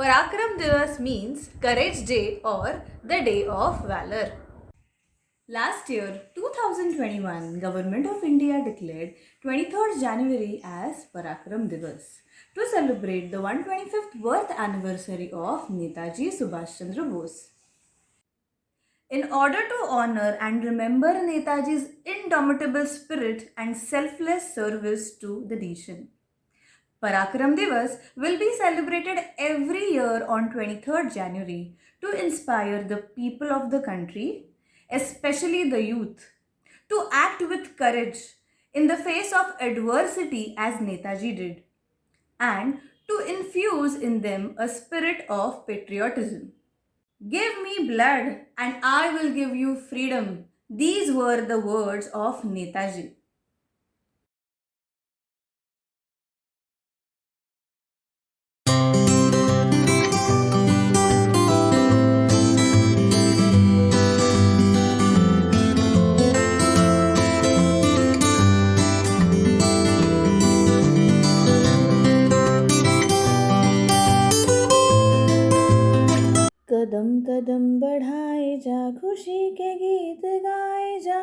Parakram Divas means Courage Day or the Day of Valor. Last year, 2021, Government of India declared 23rd January as Parakram Divas to celebrate the 125th birth anniversary of Netaji Subhash Chandra Bose. In order to honor and remember Netaji's indomitable spirit and selfless service to the nation, Parakram Divas will be celebrated every year on 23rd January to inspire the people of the country, especially the youth, to act with courage in the face of adversity as Netaji did, and to infuse in them a spirit of patriotism. Give me blood and I will give you freedom. These were the words of Netaji. कदम कदम बढ़ाए जा, खुशी के गीत गाए जा,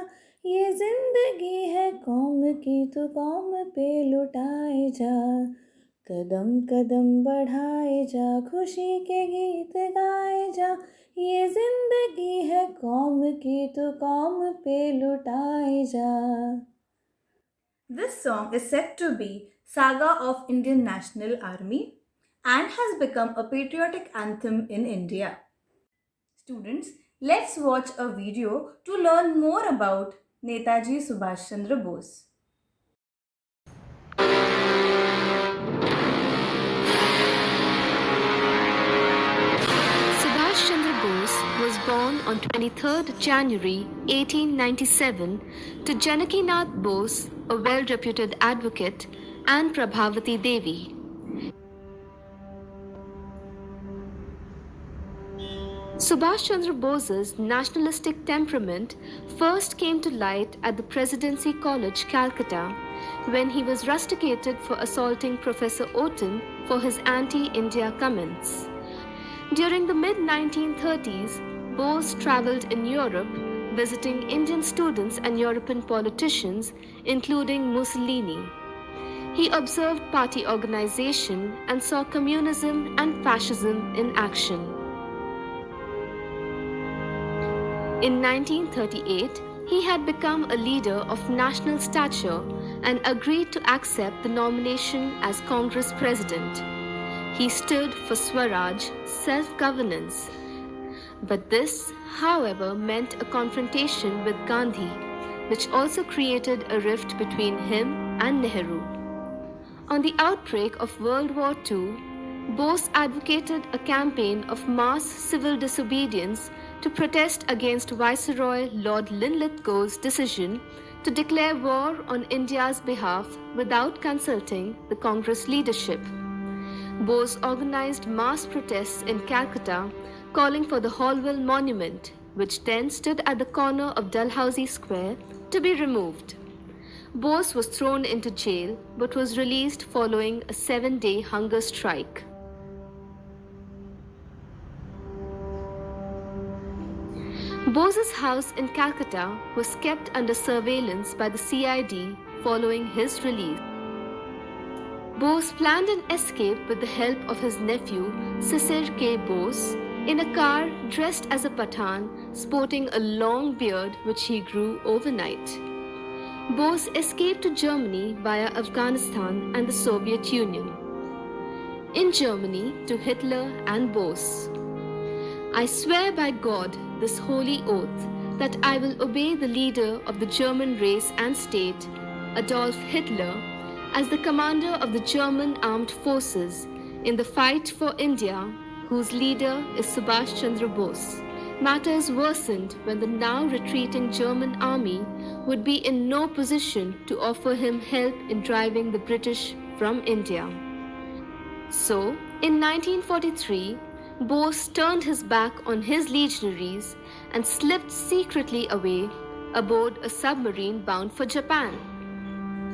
ये जिंदगी है कौम की तो कौम पे लुटाए जा। कदम कदम बढ़ाए जा, खुशी के गीत गाए जा, ये जिंदगी है कौम की तो कौम पे लुटाए जा। This song is said to be Saga of Indian National Army and has become a patriotic anthem in India. Students, let's watch a video to learn more about Netaji Subhash Chandra Bose. Subhash Chandra Bose was born on 23rd January 1897 to Janakinath Bose, a well-reputed advocate, and Prabhavati Devi. Subhash Chandra Bose's nationalistic temperament first came to light at the Presidency College, Calcutta, when he was rusticated for assaulting Professor Oaten for his anti-India comments. During the mid-1930s, Bose traveled in Europe, visiting Indian students and European politicians, including Mussolini. He observed party organization and saw communism and fascism in action. In 1938, he had become a leader of national stature and agreed to accept the nomination as Congress President. He stood for Swaraj, self-governance. But this, however, meant a confrontation with Gandhi, which also created a rift between him and Nehru. On the outbreak of World War II, Bose advocated a campaign of mass civil disobedience to protest against Viceroy Lord Linlithgow's decision to declare war on India's behalf without consulting the Congress leadership. Bose organized mass protests in Calcutta calling for the Holwell Monument, which then stood at the corner of Dalhousie Square, to be removed. Bose was thrown into jail but was released following a 7-day hunger strike. Bose's house in Calcutta was kept under surveillance by the CID following his release. Bose planned an escape with the help of his nephew, Sisir K. Bose, in a car dressed as a Pathan, sporting a long beard which he grew overnight. Bose escaped to Germany via Afghanistan and the Soviet Union. In Germany, to Hitler and Bose. I swear by God this holy oath that I will obey the leader of the German race and state, Adolf Hitler, as the commander of the German armed forces in the fight for India, whose leader is Subhash Chandra Bose. Matters worsened when the now retreating German army would be in no position to offer him help in driving the British from India. So, in 1943, Bose turned his back on his legionaries and slipped secretly away aboard a submarine bound for Japan.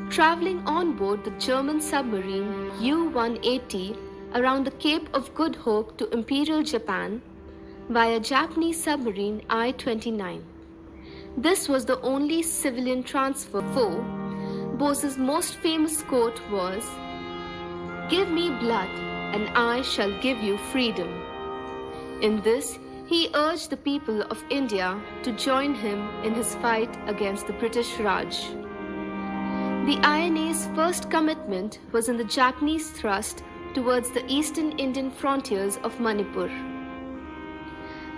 Traveling on board the German submarine U-180 around the Cape of Good Hope to Imperial Japan via Japanese submarine I-29. This was the only civilian transfer. Bose's most famous quote was, "Give me blood and I shall give you freedom." In this, he urged the people of India to join him in his fight against the British Raj. The INA's first commitment was in the Japanese thrust towards the eastern Indian frontiers of Manipur.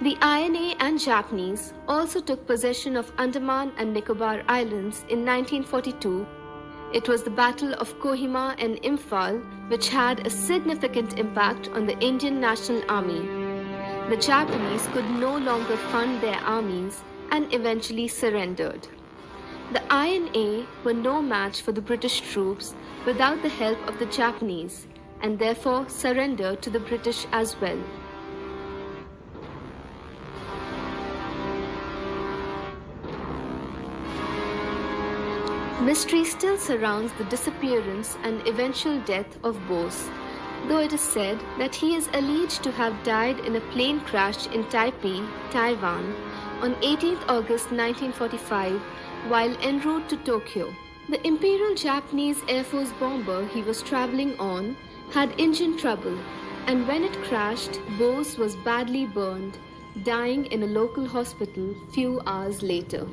The INA and Japanese also took possession of Andaman and Nicobar Islands in 1942. It was the Battle of Kohima and Imphal which had a significant impact on the Indian National Army. The Japanese could no longer fund their armies and eventually surrendered. The INA were no match for the British troops without the help of the Japanese, and therefore surrendered to the British as well. Mystery still surrounds the disappearance and eventual death of Bose, though it is said that he is alleged to have died in a plane crash in Taipei, Taiwan, on 18th August 1945 while en route to Tokyo. The Imperial Japanese Air Force bomber he was traveling on had engine trouble, and when it crashed, Bose was badly burned, dying in a local hospital few hours later.